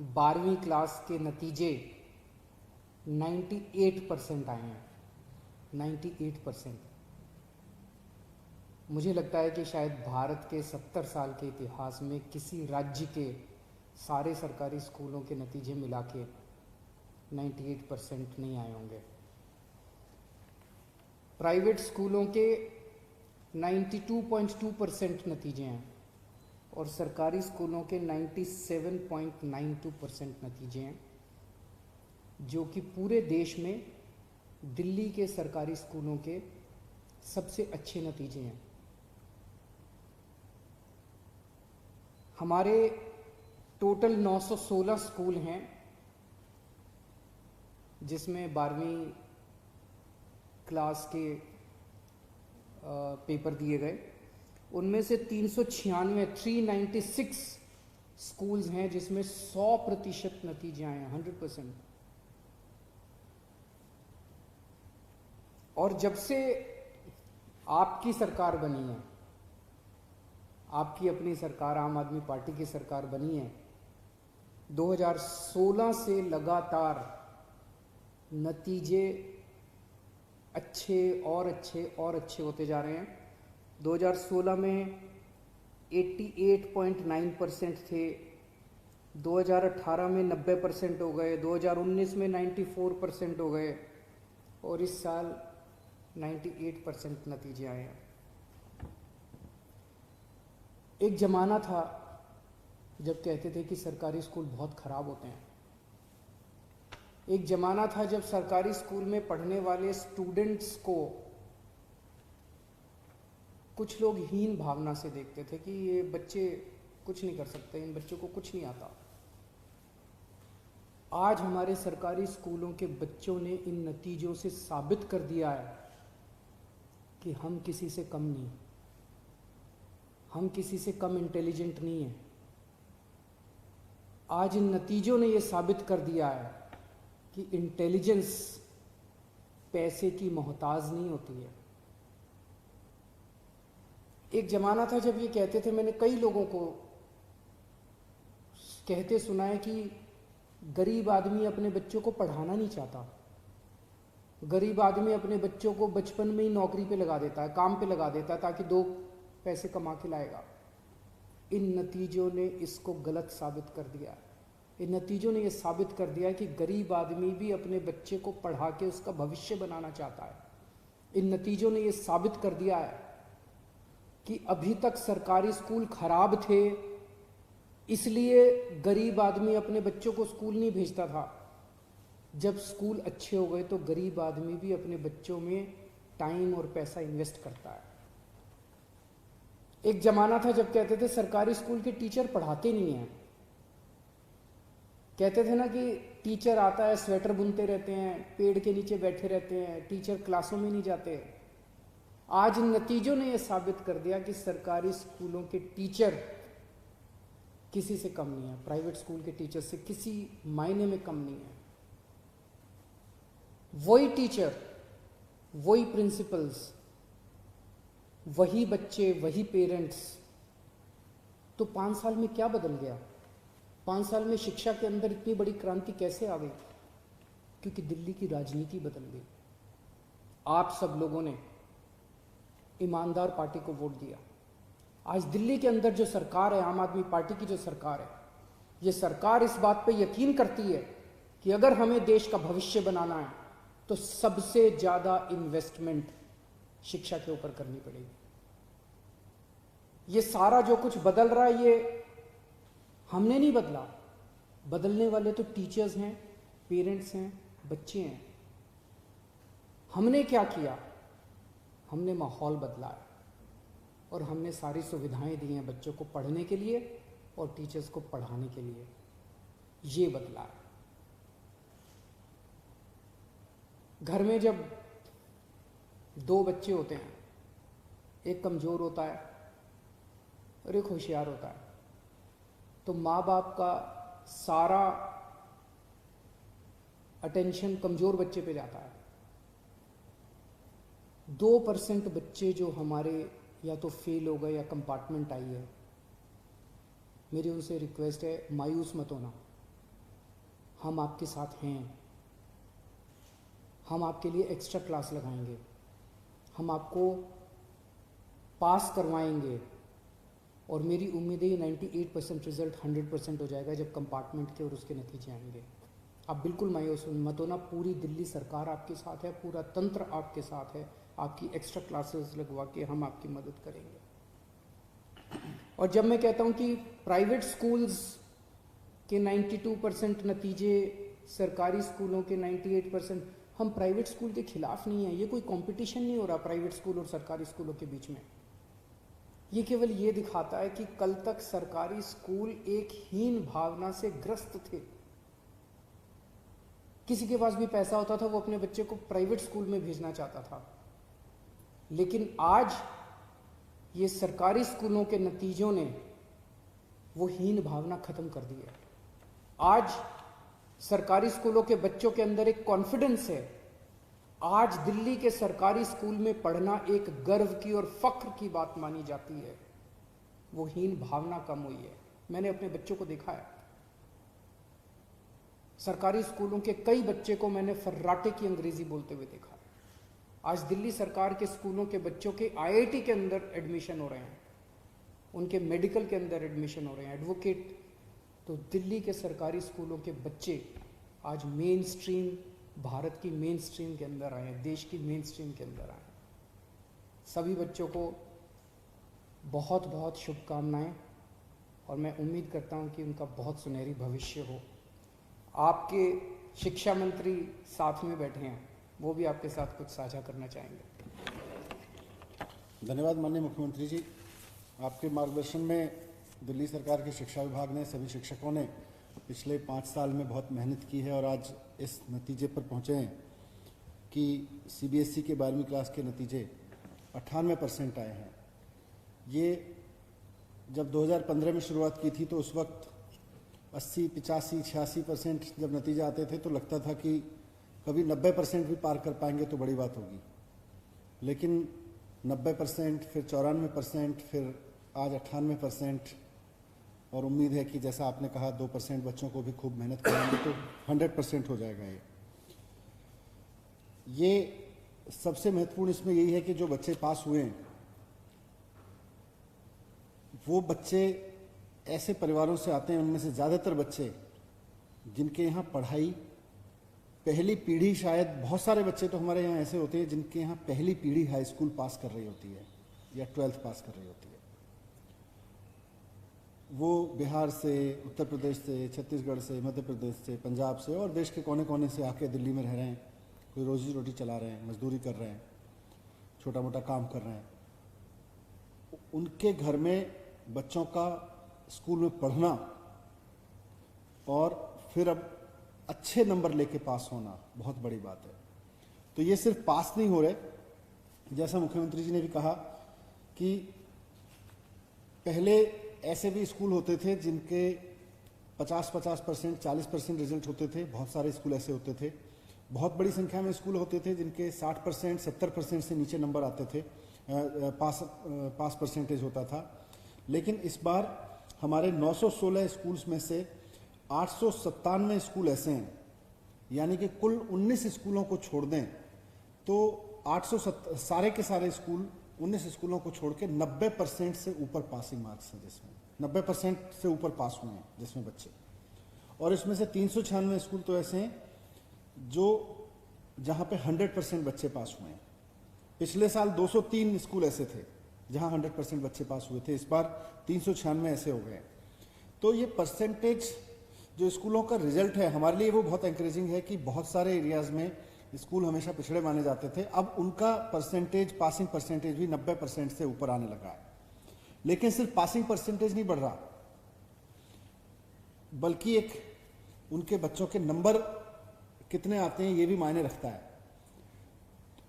12वीं क्लास के नतीजे 98% आए हैं। 98%। मुझे लगता है कि शायद भारत के 70 साल के इतिहास में किसी राज्य के सारे सरकारी स्कूलों के नतीजे मिला के 98% नहीं आए होंगे। प्राइवेट स्कूलों के 92.2% नतीजे हैं और सरकारी स्कूलों के 97.92% नतीजे हैं, जो कि पूरे देश में दिल्ली के सरकारी स्कूलों के सबसे अच्छे नतीजे हैं। हमारे टोटल 916 स्कूल हैं, जिसमें 12वीं क्लास के पेपर दिए गए। उनमें से 396 स्कूल्स हैं जिसमें 100% नतीजे आए हैं, 100%। और जब से आपकी सरकार बनी है, आपकी अपनी सरकार आम आदमी पार्टी की सरकार बनी है, 2016 से लगातार नतीजे अच्छे और अच्छे और अच्छे होते जा रहे हैं। 2016 में 88.9% थे, 2018 में 90% हो गए, 2019 में 94% हो गए और इस साल 98% नतीजे आए हैं। एक ज़माना था जब कहते थे कि सरकारी स्कूल बहुत ख़राब होते हैं। एक ज़माना था जब सरकारी स्कूल में पढ़ने वाले स्टूडेंट्स को कुछ लोग हीन भावना से देखते थे कि ये बच्चे कुछ नहीं कर सकते, इन बच्चों को कुछ नहीं आता। आज हमारे सरकारी स्कूलों के बच्चों ने इन नतीजों से साबित कर दिया है कि हम किसी से कम नहीं, हम किसी से कम इंटेलिजेंट नहीं हैं। आज इन नतीजों ने यह साबित कर दिया है कि इंटेलिजेंस पैसे की मोहताज नहीं होती है। एक ज़माना था जब ये कहते थे, मैंने कई लोगों को कहते सुना है कि गरीब आदमी अपने बच्चों को पढ़ाना नहीं चाहता, गरीब आदमी अपने बच्चों को बचपन में ही नौकरी पे लगा देता है, काम पे लगा देता है ताकि 2 पैसे कमा के लाएगा। इन नतीजों ने इसको गलत साबित कर दिया। इन नतीजों ने यह साबित कर दिया कि गरीब आदमी भी अपने बच्चे को पढ़ा के उसका भविष्य बनाना चाहता है। इन नतीजों ने यह साबित कर दिया है कि अभी तक सरकारी स्कूल खराब थे, इसलिए गरीब आदमी अपने बच्चों को स्कूल नहीं भेजता था। जब स्कूल अच्छे हो गए तो गरीब आदमी भी अपने बच्चों में टाइम और पैसा इन्वेस्ट करता है। एक जमाना था जब कहते थे सरकारी स्कूल के टीचर पढ़ाते नहीं हैं, कहते थे ना कि टीचर आता है स्वेटर बुनते रहते हैं, पेड़ के नीचे बैठे रहते हैं, टीचर क्लासों में नहीं जाते। आज इन नतीजों ने यह साबित कर दिया कि सरकारी स्कूलों के टीचर किसी से कम नहीं है, प्राइवेट स्कूल के टीचर से किसी मायने में कम नहीं है। वही टीचर, वही प्रिंसिपल्स, वही बच्चे, वही पेरेंट्स। तो 5 साल में क्या बदल गया? 5 साल में शिक्षा के अंदर इतनी बड़ी क्रांति कैसे आ गई? क्योंकि दिल्ली की राजनीति बदल गई। आप सब लोगों ने ईमानदार पार्टी को वोट दिया। आज दिल्ली के अंदर जो सरकार है, आम आदमी पार्टी की जो सरकार है, ये सरकार इस बात पे यकीन करती है कि अगर हमें देश का भविष्य बनाना है तो सबसे ज्यादा इन्वेस्टमेंट शिक्षा के ऊपर करनी पड़ेगी। ये सारा जो कुछ बदल रहा है ये हमने नहीं बदला, बदलने वाले तो टीचर्स हैं, पेरेंट्स हैं, बच्चे हैं। हमने क्या किया? हमने माहौल बदला है और हमने सारी सुविधाएं दी हैं बच्चों को पढ़ने के लिए और टीचर्स को पढ़ाने के लिए। ये बदला है। घर में जब 2 बच्चे होते हैं, एक कमज़ोर होता है और एक होशियार होता है, तो माँ बाप का सारा अटेंशन कमज़ोर बच्चे पे जाता है। 2% बच्चे जो हमारे या तो फेल हो गए या कंपार्टमेंट आई है, मेरी उनसे रिक्वेस्ट है, मायूस मत होना। हम आपके साथ हैं, हम आपके लिए एक्स्ट्रा क्लास लगाएंगे, हम आपको पास करवाएंगे और मेरी उम्मीद है ये 98% रिजल्ट 100% हो जाएगा जब कंपार्टमेंट के और उसके नतीजे आएंगे। आप बिल्कुल मायूस मत होना, पूरी दिल्ली सरकार आपके साथ है, पूरा तंत्र आपके साथ है, आपकी एक्स्ट्रा क्लासेस लगवा के हम आपकी मदद करेंगे। और जब मैं कहता हूँ कि प्राइवेट स्कूल्स के 92% नतीजे, सरकारी स्कूलों के 98%, हम प्राइवेट स्कूल के खिलाफ नहीं हैं, ये कोई कंपटीशन नहीं हो रहा प्राइवेट स्कूल और सरकारी स्कूलों के बीच में। ये केवल ये दिखाता है कि कल तक सरकारी स्कूल एक हीन भावना से ग्रस्त थे। किसी के पास भी पैसा होता था वो अपने बच्चे को प्राइवेट स्कूल में भेजना चाहता था, लेकिन आज ये सरकारी स्कूलों के नतीजों ने वो हीन भावना खत्म कर दी है। आज सरकारी स्कूलों के बच्चों के अंदर एक कॉन्फिडेंस है। आज दिल्ली के सरकारी स्कूल में पढ़ना एक गर्व की और फख्र की बात मानी जाती है। वो हीन भावना कम हुई है। मैंने अपने बच्चों को देखा है, सरकारी स्कूलों के कई बच्चे को मैंने फर्राटे की अंग्रेजी बोलते हुए देखा है। आज दिल्ली सरकार के स्कूलों के बच्चों के आईआईटी के अंदर एडमिशन हो रहे हैं, उनके मेडिकल के अंदर एडमिशन हो रहे हैं, एडवोकेट। तो दिल्ली के सरकारी स्कूलों के बच्चे आज मेन स्ट्रीम, भारत की मेन स्ट्रीम के अंदर आए हैं, देश की मेन स्ट्रीम के अंदर आए हैं। सभी बच्चों को बहुत बहुत शुभकामनाएं और मैं उम्मीद करता हूं कि उनका बहुत सुनहरी भविष्य हो। आपके शिक्षा मंत्री साथ में बैठे हैं, वो भी आपके साथ कुछ साझा करना चाहेंगे। धन्यवाद माननीय मुख्यमंत्री जी। आपके मार्गदर्शन में दिल्ली सरकार के शिक्षा विभाग ने, सभी शिक्षकों ने पिछले 5 साल में बहुत मेहनत की है और आज इस नतीजे पर पहुँचे हैं कि सीबीएसई के 12वीं क्लास के नतीजे 98% आए हैं। ये जब 2015 में शुरुआत की थी तो उस वक्त 80, 85, 86% जब नतीजे आते थे तो लगता था कि कभी 90% भी पार कर पाएंगे तो बड़ी बात होगी, लेकिन 90%, फिर 94%, फिर आज 98% और उम्मीद है कि जैसा आपने कहा 2% बच्चों को भी खूब मेहनत करेंगे तो 100% हो जाएगा। ये सबसे महत्वपूर्ण इसमें यही है कि जो बच्चे पास हुए हैं वो बच्चे ऐसे परिवारों से आते हैं, उनमें से ज़्यादातर बच्चे जिनके यहाँ पढ़ाई पहली पीढ़ी, शायद बहुत सारे बच्चे तो हमारे यहाँ ऐसे होते हैं जिनके यहाँ पहली पीढ़ी हाई स्कूल पास कर रही होती है या 12th पास कर रही होती है। वो बिहार से, उत्तर प्रदेश से, छत्तीसगढ़ से, मध्य प्रदेश से, पंजाब से और देश के कोने कोने से आके दिल्ली में रह रहे हैं, कोई रोजी रोटी चला रहे हैं, मजदूरी कर रहे हैं, छोटा मोटा काम कर रहे हैं। उनके घर में बच्चों का स्कूल में पढ़ना और फिर अब अच्छे नंबर लेके पास होना बहुत बड़ी बात है। तो ये सिर्फ पास नहीं हो रहे, जैसा मुख्यमंत्री जी ने भी कहा कि पहले ऐसे भी स्कूल होते थे जिनके 50%, 40% रिजल्ट होते थे। बहुत सारे स्कूल ऐसे होते थे। बहुत बड़ी संख्या में स्कूल होते थे जिनके 60%, 70% से नीचे नंबर आते थे, पास परसेंटेज होता था। लेकिन इस बार हमारे 916 स्कूल्स में से 897 स्कूल ऐसे हैं, यानी कि कुल 19 स्कूलों को छोड़ दें तो 870 सारे के सारे स्कूल 19 स्कूलों को छोड़ के 90% से ऊपर पासिंग मार्क्स हैं, जिसमें 90% से ऊपर पास हुए हैं जिसमें बच्चे। और इसमें से 396 स्कूल तो ऐसे हैं जो जहां पे 100% बच्चे पास हुए हैं। पिछले साल 203 स्कूल ऐसे थे जहां 100% बच्चे पास हुए थे, इस बार 396 ऐसे हो गए। तो ये परसेंटेज जो स्कूलों का रिजल्ट है हमारे लिए वो बहुत एनकरेजिंग है कि बहुत सारे एरियाज में स्कूल हमेशा पिछड़े माने जाते थे, अब उनका परसेंटेज, पासिंग परसेंटेज भी 90% से ऊपर आने लगा है। लेकिन सिर्फ पासिंग परसेंटेज नहीं बढ़ रहा, बल्कि एक उनके बच्चों के नंबर कितने आते हैं ये भी मायने रखता है।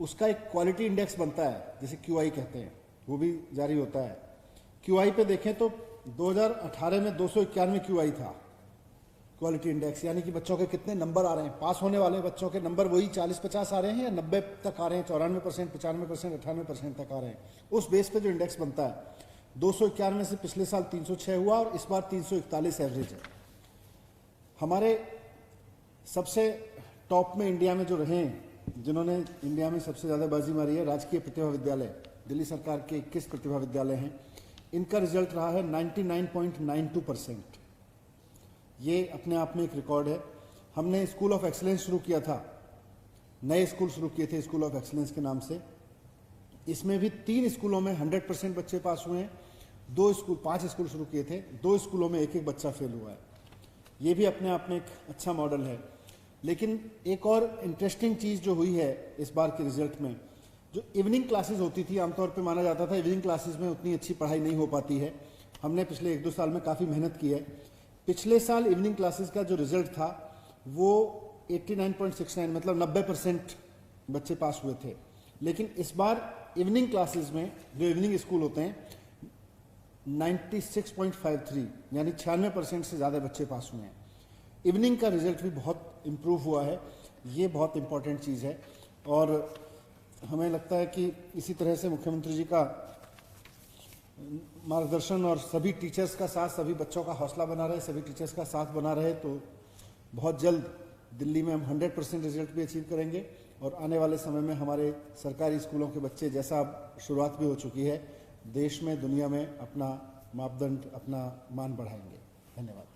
उसका एक क्वालिटी इंडेक्स बनता है जिसे QI कहते हैं, वो भी जारी होता है। QI पे देखें तो 2018 में 291 QI था, क्वालिटी इंडेक्स, यानी कि बच्चों के कितने नंबर आ रहे हैं। पास होने वाले बच्चों के नंबर वही 40-50 आ रहे हैं या 90 तक आ रहे हैं, 94%, 95%, 98% तक आ रहे हैं। उस बेस पे जो इंडेक्स बनता है 291 से पिछले साल 306 हुआ और इस बार 341 एवरेज है। हमारे सबसे टॉप में इंडिया में जो रहे हैं, जिन्होंने इंडिया में सबसे ज़्यादा बाजी मारी है, राजकीय प्रतिभा विद्यालय, दिल्ली सरकार के 21 प्रतिभा विद्यालय हैं, इनका रिजल्ट रहा है 99.92%। ये अपने आप में एक रिकॉर्ड है। हमने स्कूल ऑफ एक्सीलेंस शुरू किया था, नए स्कूल शुरू किए थे स्कूल ऑफ एक्सीलेंस के नाम से। इसमें भी 3 स्कूलों में 100% बच्चे पास हुए हैं। 5 स्कूल शुरू किए थे, 2 स्कूलों में एक बच्चा फेल हुआ है। ये भी अपने आप में एक अच्छा मॉडल है। लेकिन एक और इंटरेस्टिंग चीज़ जो हुई है इस बार के रिजल्ट में, जो इवनिंग क्लासेस होती थी, आमतौर पे माना जाता था इवनिंग क्लासेस में उतनी अच्छी पढ़ाई नहीं हो पाती है। हमने पिछले 1-2 साल में काफ़ी मेहनत की है। पिछले साल इवनिंग क्लासेस का जो रिजल्ट था वो 89.69 मतलब 90% बच्चे पास हुए थे। लेकिन इस बार इवनिंग क्लासेस में जो इवनिंग स्कूल होते हैं 96.53 यानी 96% से ज़्यादा बच्चे पास हुए हैं। इवनिंग का रिजल्ट भी बहुत इम्प्रूव हुआ है। ये बहुत इम्पॉर्टेंट चीज़ है और हमें लगता है कि इसी तरह से मुख्यमंत्री जी का मार्गदर्शन और सभी टीचर्स का साथ, सभी बच्चों का हौसला बना रहे, सभी टीचर्स का साथ बना रहे तो बहुत जल्द दिल्ली में हम 100% रिजल्ट भी अचीव करेंगे और आने वाले समय में हमारे सरकारी स्कूलों के बच्चे, जैसा अब शुरुआत भी हो चुकी है, देश में, दुनिया में अपना मापदंड, अपना मान बढ़ाएंगे। धन्यवाद।